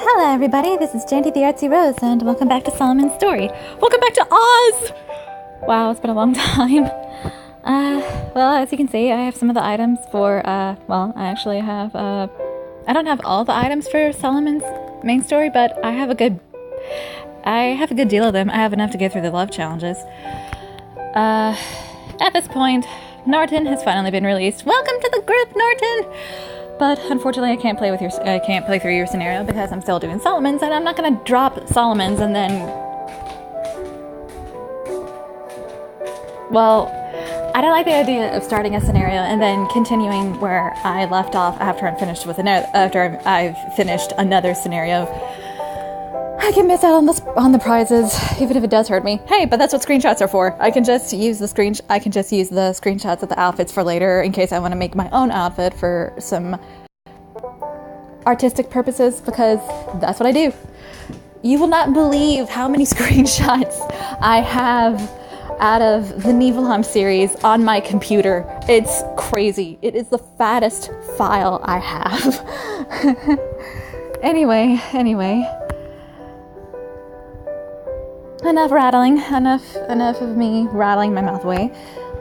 Hello everybody, this is Jandy the Artsy-Rose, and welcome back to Solomon's Story. Welcome back to Oz! Wow, it's been a long time. Well, as you can see, I have some of the items for, I actually have, I don't have all the items for Solomon's main story, but I have a good deal of them. I have enough to get through the love challenges. At this point, Norton has finally been released. Welcome to the group, Norton! But unfortunately, I can't play through your scenario because I'm still doing Solomon's, and I'm not gonna drop Solomon's and then, well, I don't like the idea of starting a scenario and then continuing where I left off after I've finished another scenario. I can miss out on the prizes, even if it does hurt me. Hey, but that's what screenshots are for. I can just use the screenshots of the outfits for later in case I want to make my own outfit for some artistic purposes, because that's what I do. You will not believe how many screenshots I have out of the Nibelheim series on my computer. It's crazy. It is the fattest file I have. Anyway. Enough rattling. Enough of me rattling my mouth away.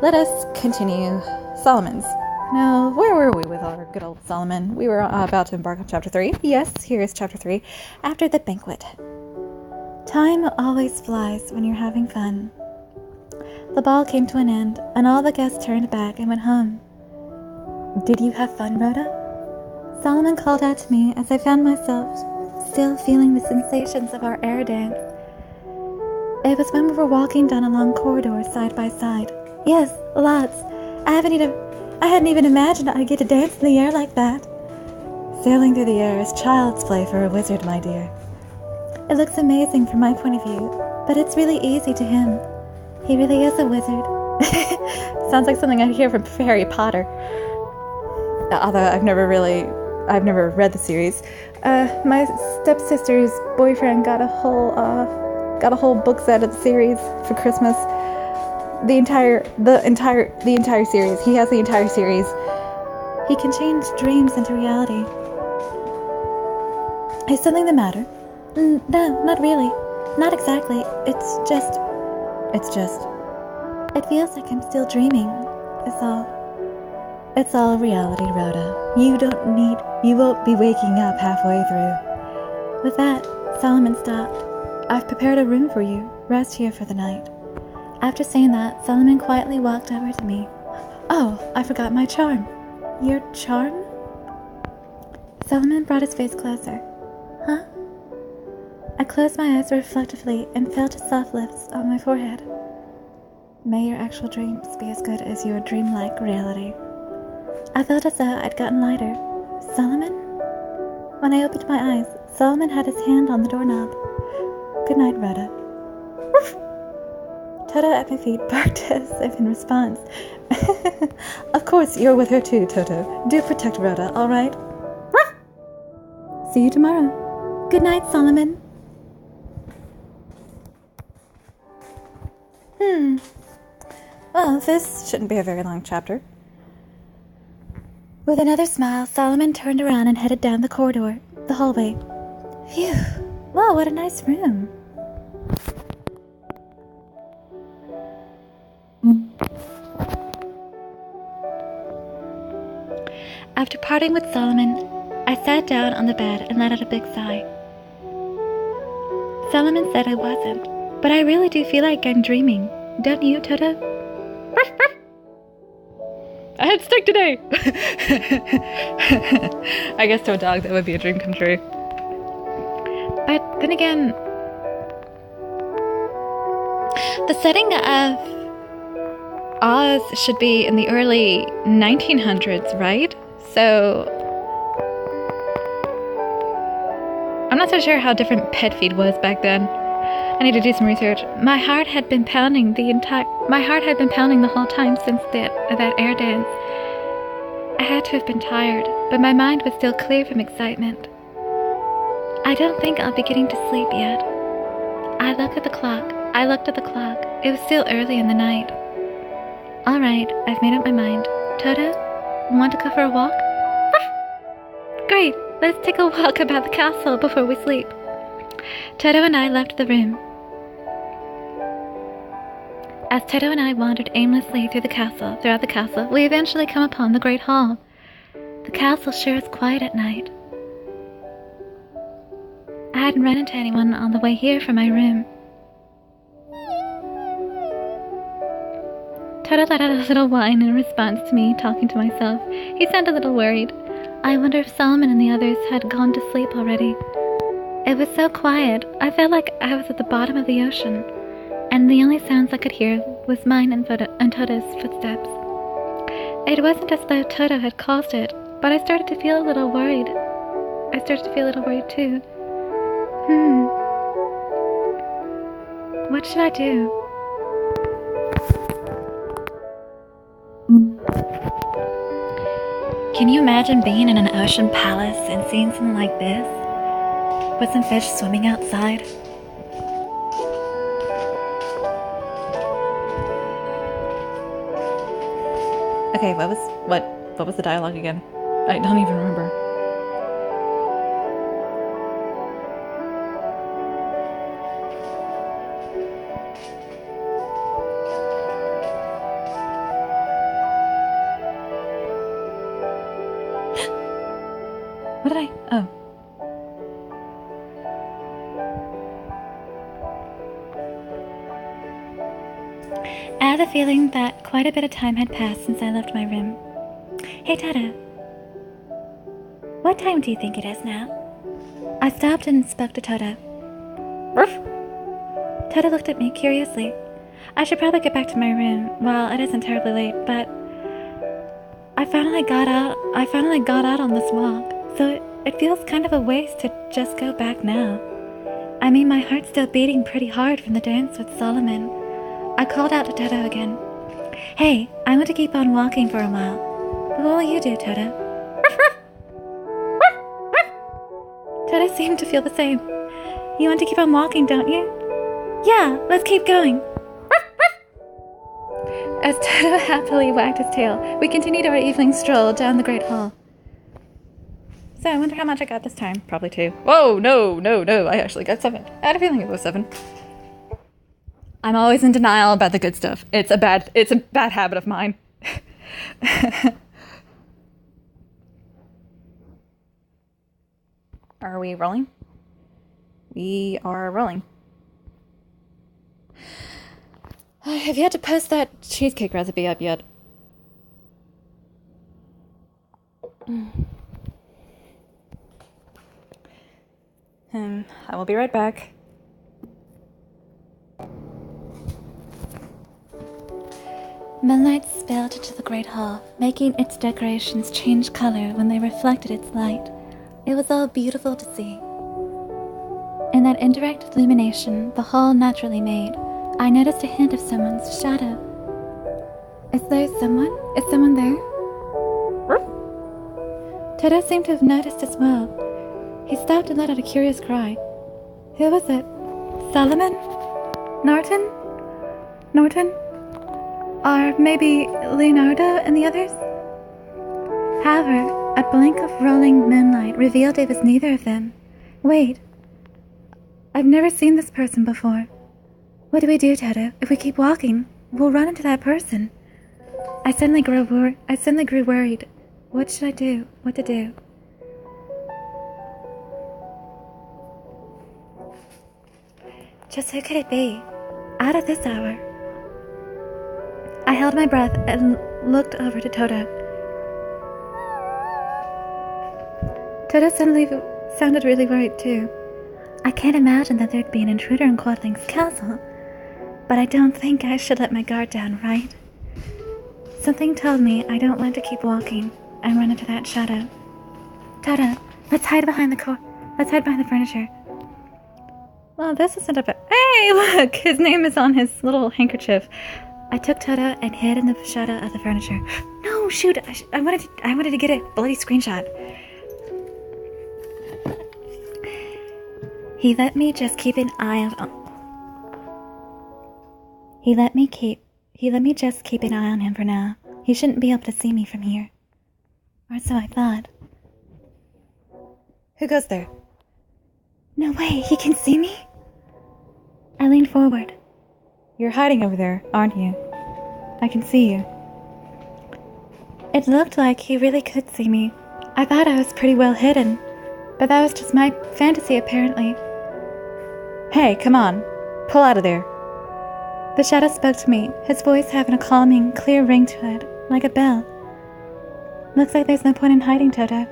Let us continue Solomon's. Now, where were we with our good old Solomon? We were about to embark on Chapter 3. Yes, here is Chapter 3. After the banquet. Time always flies when you're having fun. The ball came to an end, and all the guests turned back and went home. Did you have fun, Rhoda? Solomon called out to me as I found myself still feeling the sensations of our air dance. It was when we were walking down a long corridor side by side. Yes, lots. I hadn't even imagined I'd get to dance in the air like that. Sailing through the air is child's play for a wizard, my dear. It looks amazing from my point of view, but it's really easy to him. He really is a wizard. Sounds like something I'd hear from Harry Potter. Although I've never read the series. My stepsister's boyfriend got a whole book set of the series for Christmas. The entire series. He has the entire series. He can change dreams into reality. Is something the matter? No, not really. Not exactly. It's just. It feels like I'm still dreaming. It's all reality, Rhoda. You won't be waking up halfway through. With that, Solomon stopped. I've prepared a room for you. Rest here for the night. After saying that, Solomon quietly walked over to me. Oh, I forgot my charm. Your charm? Solomon brought his face closer. Huh? I closed my eyes reflectively and felt a soft lift on my forehead. May your actual dreams be as good as your dreamlike reality. I felt as though I'd gotten lighter. Solomon? When I opened my eyes, Solomon had his hand on the doorknob. Good night, Rhoda. Woof! Toto at my feet barked as if in response. Of course, you're with her too, Toto. Do protect Rhoda, all right? Woof! See you tomorrow. Good night, Solomon. Well, this shouldn't be a very long chapter. With another smile, Solomon turned around and headed down the corridor, the hallway. Phew! Wow, what a nice room. After parting with Solomon, I sat down on the bed and let out a big sigh. Solomon said I wasn't, but I really do feel like I'm dreaming. Don't you, Toto? I had steak today! I guess to a dog that would be a dream come true. But then again, the setting of Oz should be in the early 1900s, right? So I'm not so sure how different pet feed was back then. I need to do some research. My heart had been pounding the whole time since that air dance. I had to have been tired, but my mind was still clear from excitement. I don't think I'll be getting to sleep yet. I looked at the clock. It was still early in the night. All right, I've made up my mind. Toto, want to go for a walk? Great. let's take a walk about the castle before we sleep. Toto and I left the room. As Toto and I wandered aimlessly throughout the castle, we eventually come upon the Great Hall. The castle sure is quiet at night. I hadn't run into anyone on the way here from my room. Toto let out a little whine in response to me talking to myself. He sounded a little worried. I wonder if Solomon and the others had gone to sleep already. It was so quiet, I felt like I was at the bottom of the ocean, and the only sounds I could hear was mine and Toto's footsteps. It wasn't as though Toto had caused it, but I started to feel a little worried. Too. What should I do? Can you imagine being in an ocean palace and seeing something like this? With some fish swimming outside? Okay, what was the dialogue again? I don't even remember. What did I? Oh. I had the feeling that quite a bit of time had passed since I left my room. Hey, Toto. What time do you think it is now? I stopped and spoke to Toto. Ruff. Toto looked at me curiously. I should probably get back to my room. Well, it isn't terribly late, but I finally got out on this walk. So it feels kind of a waste to just go back now. I mean, my heart's still beating pretty hard from the dance with Solomon. I called out to Toto again. Hey, I want to keep on walking for a while. But what will you do, Toto? Toto seemed to feel the same. You want to keep on walking, don't you? Yeah, let's keep going. As Toto happily wagged his tail, we continued our evening stroll down the Great Hall. So I wonder how much I got this time. Probably 2. Whoa, no. I actually got 7. I had a feeling it was 7. I'm always in denial about the good stuff. It's a bad habit of mine. Are we rolling? We are rolling. Have you had to post that cheesecake recipe up yet? I will be right back. Moonlight spilled into the Great Hall, making its decorations change color when they reflected its light. It was all beautiful to see. In that indirect illumination the hall naturally made, I noticed a hint of someone's shadow. Is there someone? Is someone there? Toto seemed to have noticed as well. He stopped and let out a curious cry. Who was it? Solomon? Norton? Or maybe Leonardo and the others? However, a blink of rolling moonlight revealed it was neither of them. Wait. I've never seen this person before. What do we do, Toto? If we keep walking, we'll run into that person. I suddenly grew worried. What should I do? What to do? Just who could it be? Out at this hour. I held my breath and looked over to Toto. Toto suddenly sounded really worried too. I can't imagine that there'd be an intruder in Quadling's castle, but I don't think I should let my guard down, right? Something told me I don't want to keep walking and run into that shadow. Toto, let's hide behind the furniture. Well, this isn't a bad... Hey, look! His name is on his little handkerchief. I took Toto and hid in the shadow of the furniture. No, shoot! I wanted to get a bloody screenshot. He let me just keep an eye on... He let me just keep an eye on him for now. He shouldn't be able to see me from here. Or so I thought. Who goes there? No way, he can see me? I leaned forward. You're hiding over there, aren't you? I can see you. It looked like he really could see me. I thought I was pretty well hidden, but that was just my fantasy apparently. Hey, come on. Pull out of there. The shadow spoke to me, his voice having a calming, clear ring to it, like a bell. Looks like there's no point in hiding, Toto.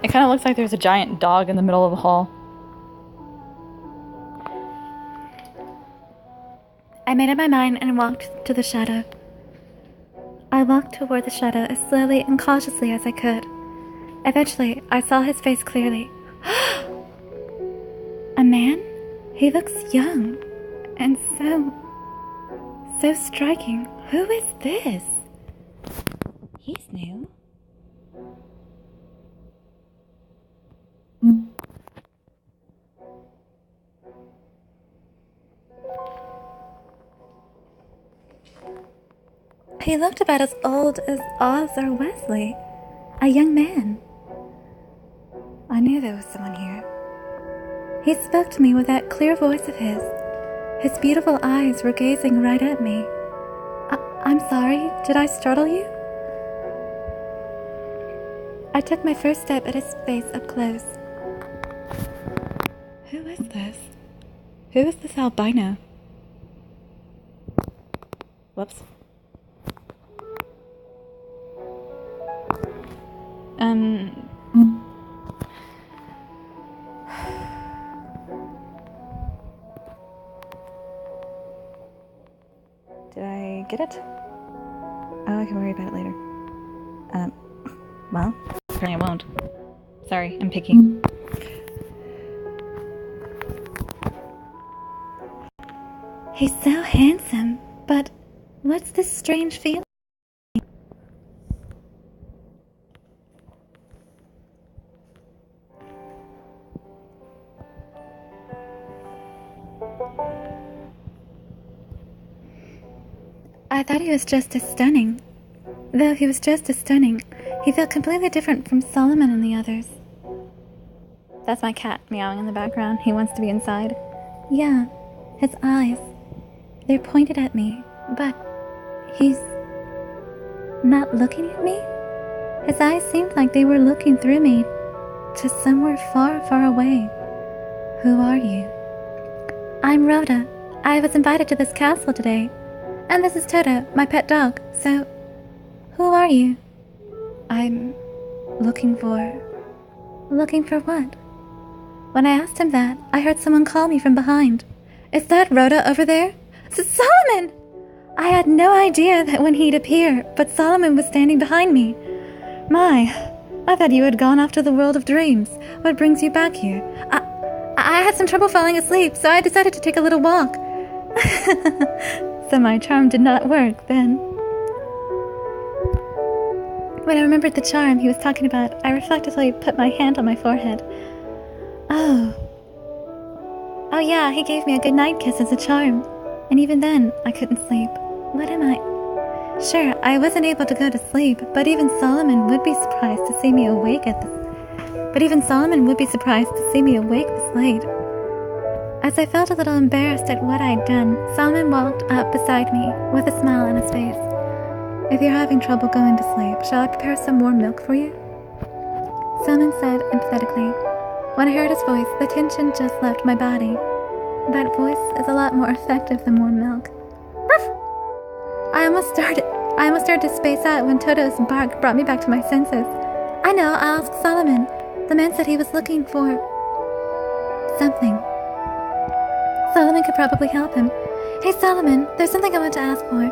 It kind of looks like there's a giant dog in the middle of the hall. I made up my mind and walked to the shadow. I walked toward the shadow as slowly and cautiously as I could. Eventually, I saw his face clearly. A man? He looks young and so striking. Who is this? He's new. He looked about as old as Oz or Wesley. A young man. I knew there was someone here. He spoke to me with that clear voice of his. His beautiful eyes were gazing right at me. I'm sorry, did I startle you? I took my first step at his face up close. Who is this? Who is this albino? Whoops. Did I get it? Oh, I can worry about it later. Well, apparently I won't. Sorry, I'm picky. He's so handsome, but what's this strange feeling? I thought he was just as stunning. Though he was just as stunning, he felt completely different from Solomon and the others. That's my cat meowing in the background. He wants to be inside. Yeah, his eyes. They're pointed at me, but he's not looking at me. His eyes seemed like they were looking through me to somewhere far, far away. Who are you? I'm Rhoda. I was invited to this castle today. And this is Toto, my pet dog. So, who are you? I'm looking for what? When I asked him that, I heard someone call me from behind. Is that Rhoda over there? Solomon! I had no idea that when he'd appear, but Solomon was standing behind me. My, I thought you had gone off to the world of dreams. What brings you back here? I had some trouble falling asleep, so I decided to take a little walk. So my charm did not work then. When I remembered the charm he was talking about, I reflectively put my hand on my forehead. Oh yeah, he gave me a good night kiss as a charm. And even then, I couldn't sleep. What am I? Sure, I wasn't able to go to sleep, but even Solomon would be surprised to see me awake this late. As I felt a little embarrassed at what I'd done, Solomon walked up beside me with a smile on his face. If you're having trouble going to sleep, shall I prepare some warm milk for you? Solomon said empathetically. When I heard his voice, the tension just left my body. That voice is a lot more effective than warm milk. Ruff! I almost started to space out when Toto's bark brought me back to my senses. I know, I'll ask Solomon. The man said he was looking for something. Solomon could probably help him. Hey Solomon, there's something I want to ask for.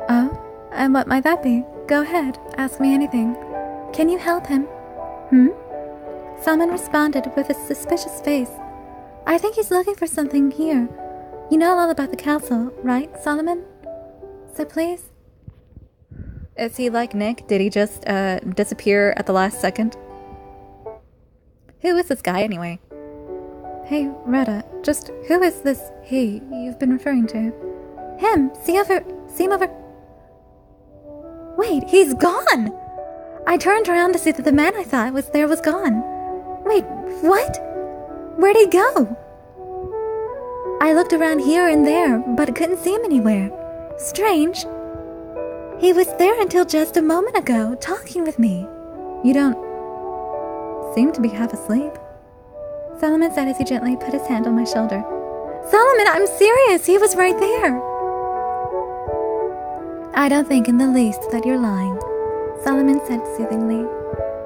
Oh? And what might that be? Go ahead, ask me anything. Can you help him? Solomon responded with a suspicious face. I think he's looking for something here. You know all about the castle, right, Solomon? So please? Is he like Nick? Did he just disappear at the last second? Who is this guy anyway? Hey, Rhoda, just who is this he you've been referring to? Him! See him over... Wait, he's gone! I turned around to see that the man I thought was there was gone. Wait, what? Where'd he go? I looked around here and there, but couldn't see him anywhere. Strange. He was there until just a moment ago, talking with me. You don't seem to be half asleep. Solomon said as he gently put his hand on my shoulder. Solomon, I'm serious. He was right there. I don't think in the least that you're lying, Solomon said soothingly.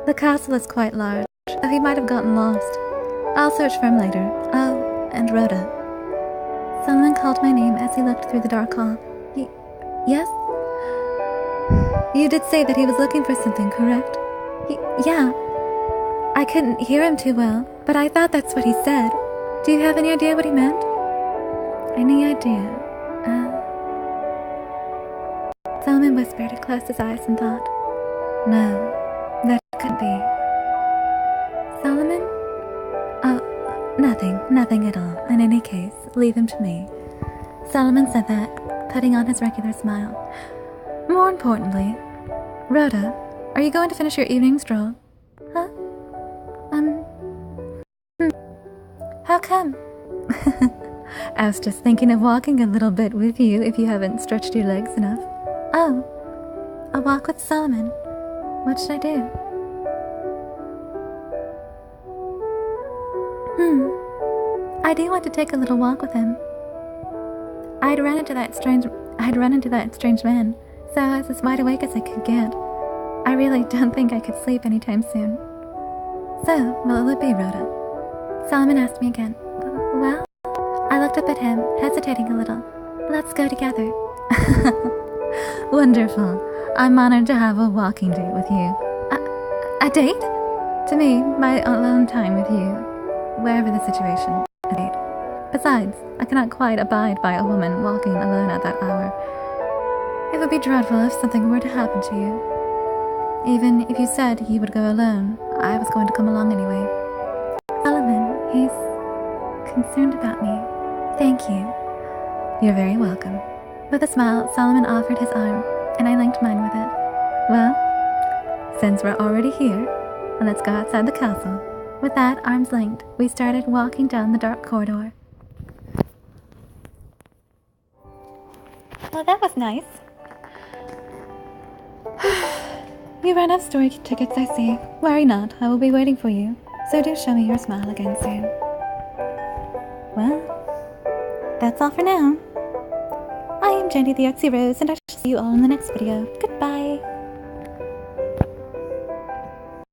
The castle is quite large, though he might have gotten lost. I'll search for him later. Oh, and Rhoda. Solomon called my name as he looked through the dark hall. Yes? You did say that he was looking for something, correct? Yeah. I couldn't hear him too well, but I thought that's what he said. Do you have any idea what he meant? Any idea? Solomon whispered and closed his eyes and thought. No, that couldn't be. Solomon? Oh, nothing at all. In any case, leave him to me. Solomon said that, putting on his regular smile. More importantly, Rhoda, are you going to finish your evening stroll? Huh? How come? I was just thinking of walking a little bit with you if you haven't stretched your legs enough. Oh, a walk with Solomon. What should I do? I do want to take a little walk with him. I'd run into that strange man, so I was as wide awake as I could get. I really don't think I could sleep anytime soon. So, what will it be, Rhoda? Solomon asked me again. Well, I looked up at him, hesitating a little. Let's go together. Wonderful. I'm honored to have a walking date with you. A date? To me, my alone time with you, wherever the situation, a date. Besides, I cannot quite abide by a woman walking alone at that hour. It would be dreadful if something were to happen to you. Even if you said you would go alone, I was going to come along anyway. Solomon, he's concerned about me. Thank you. You're very welcome. With a smile, Solomon offered his arm, and I linked mine with it. Well, since we're already here, let's go outside the castle. With that, arms linked, we started walking down the dark corridor. Well, that was nice. You ran out of story tickets, I see. Worry not, I will be waiting for you. So do show me your smile again soon. Well, that's all for now. I am Jenny the Artsy-Rose, and I shall see you all in the next video. Goodbye.